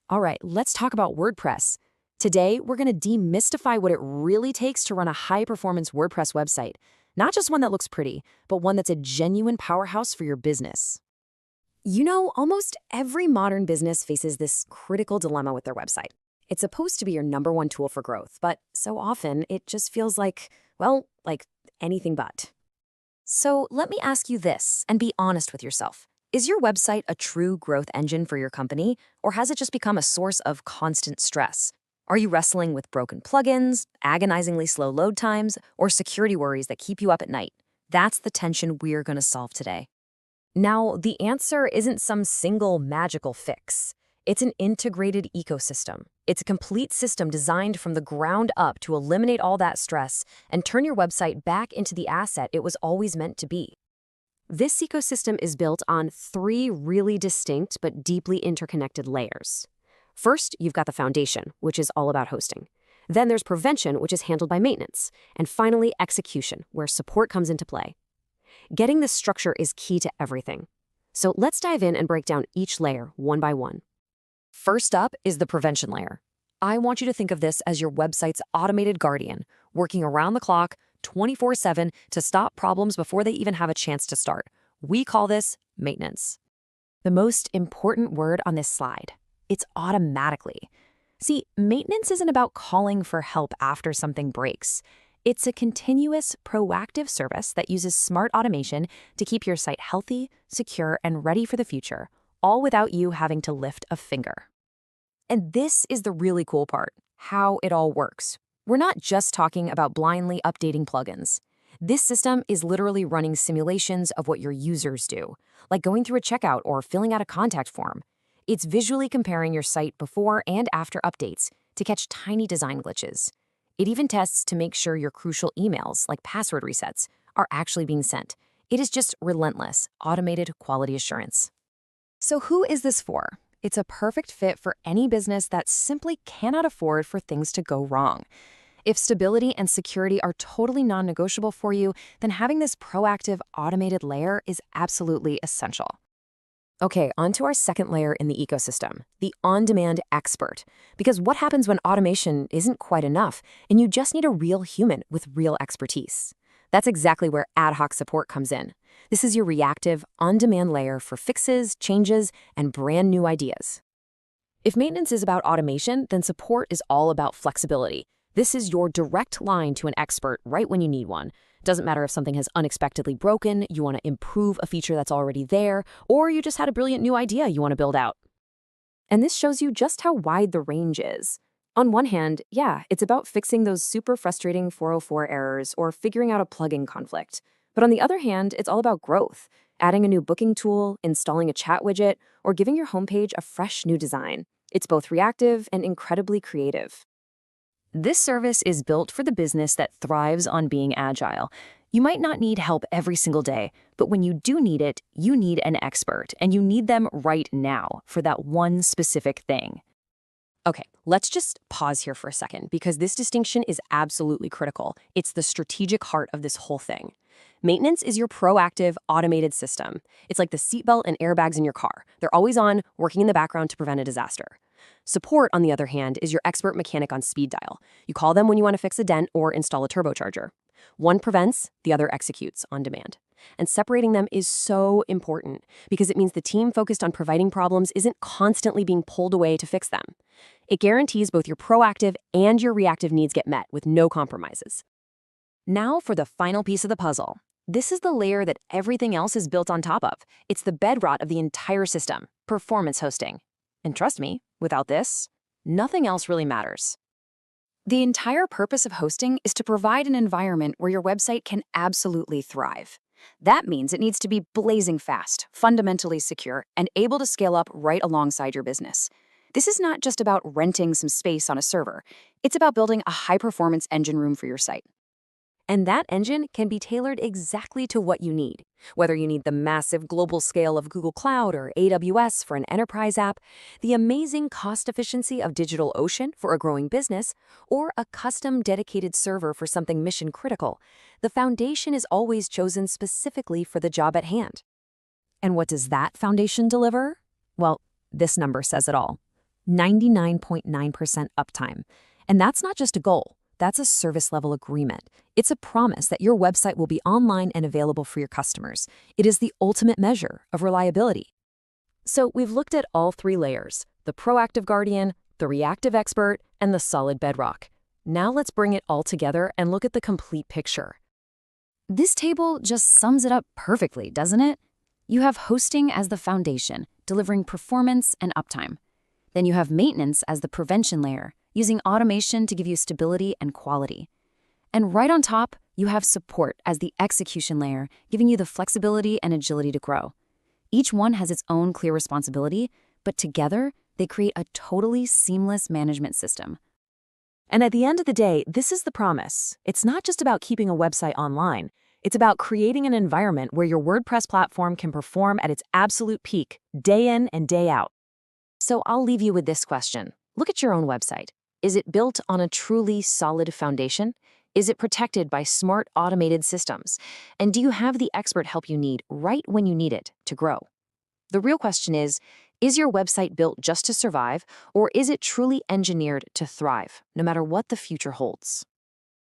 All right, let's talk about WordPress. Today, we're going to demystify what it really takes to run a high-performance WordPress website. Not just one that looks pretty, but one that's a genuine powerhouse for your business. You know, almost every modern business faces this critical dilemma with their website. It's supposed to be your number one tool for growth, but so often it just feels like, well, like anything but. So let me ask you this, and be honest with yourself. Is your website a true growth engine for your company, or has it just become a source of constant stress? Are you wrestling with broken plugins, agonizingly slow load times, or security worries that keep you up at night? That's the tension we're going to solve today. Now, the answer isn't some single magical fix. It's an integrated ecosystem. It's a complete system designed from the ground up to eliminate all that stress and turn your website back into the asset it was always meant to be. This ecosystem is built on three really distinct but deeply interconnected layers. First, you've got the foundation, which is all about hosting. Then there's prevention, which is handled by maintenance. And finally, execution, where support comes into play. Getting this structure is key to everything. So let's dive in and break down each layer one by one. First up is the prevention layer. I want you to think of this as your website's automated guardian, working around the clock, 24/7 to stop problems before they even have a chance to start. We call this maintenance. The most important word on this slide, it's automatically. See, maintenance isn't about calling for help after something breaks. It's a continuous, proactive service that uses smart automation to keep your site healthy, secure, and ready for the future, all without you having to lift a finger. And this is the really cool part, how it all works. We're not just talking about blindly updating plugins. This system is literally running simulations of what your users do, like going through a checkout or filling out a contact form. It's visually comparing your site before and after updates to catch tiny design glitches. It even tests to make sure your crucial emails, like password resets, are actually being sent. It is just relentless, automated quality assurance. So who is this for? It's a perfect fit for any business that simply cannot afford for things to go wrong. If stability and security are totally non-negotiable for you, then having this proactive, automated layer is absolutely essential. Okay, on to our second layer in the ecosystem, the on-demand expert. Because what happens when automation isn't quite enough, and you just need a real human with real expertise? That's exactly where ad-hoc support comes in. This is your reactive, on-demand layer for fixes, changes, and brand new ideas. If maintenance is about automation, then support is all about flexibility. This is your direct line to an expert right when you need one. Doesn't matter if something has unexpectedly broken, you want to improve a feature that's already there, or you just had a brilliant new idea you want to build out. And this shows you just how wide the range is. On one hand, yeah, it's about fixing those super frustrating 404 errors or figuring out a plugin conflict. But on the other hand, it's all about growth, adding a new booking tool, installing a chat widget, or giving your homepage a fresh new design. It's both reactive and incredibly creative. This service is built for the business that thrives on being agile. You might not need help every single day, but when you do need it, you need an expert, and you need them right now for that one specific thing. Okay, let's just pause here for a second, because this distinction is absolutely critical. It's the strategic heart of this whole thing. Maintenance is your proactive, automated system. It's like the seatbelt and airbags in your car. They're always on, working in the background to prevent a disaster. Support, on the other hand, is your expert mechanic on speed dial. You call them when you want to fix a dent or install a turbocharger. One prevents, the other executes on demand. And separating them is so important because it means the team focused on providing problems isn't constantly being pulled away to fix them. It guarantees both your proactive and your reactive needs get met with no compromises. Now for the final piece of the puzzle. This is the layer that everything else is built on top of. It's the bedrock of the entire system, performance hosting. And trust me, without this, nothing else really matters. The entire purpose of hosting is to provide an environment where your website can absolutely thrive. That means it needs to be blazing fast, fundamentally secure, and able to scale up right alongside your business. This is not just about renting some space on a server. It's about building a high-performance engine room for your site. And that engine can be tailored exactly to what you need. Whether you need the massive global scale of Google Cloud or AWS for an enterprise app, the amazing cost efficiency of DigitalOcean for a growing business, or a custom dedicated server for something mission critical, the foundation is always chosen specifically for the job at hand. And what does that foundation deliver? Well, this number says it all. 99.9% uptime. And that's not just a goal. That's a service level agreement. It's a promise that your website will be online and available for your customers. It is the ultimate measure of reliability. So we've looked at all three layers: the proactive guardian, the reactive expert, and the solid bedrock. Now let's bring it all together and look at the complete picture. This table just sums it up perfectly, doesn't it? You have hosting as the foundation, delivering performance and uptime. Then you have maintenance as the prevention layer, using automation to give you stability and quality. And right on top, you have support as the execution layer, giving you the flexibility and agility to grow. Each one has its own clear responsibility, but together, they create a totally seamless management system. And at the end of the day, this is the promise. It's not just about keeping a website online. It's about creating an environment where your WordPress platform can perform at its absolute peak, day in and day out. So I'll leave you with this question. Look at your own website. Is it built on a truly solid foundation? Is it protected by smart automated systems? And do you have the expert help you need right when you need it to grow? The real question is your website built just to survive, or is it truly engineered to thrive, no matter what the future holds?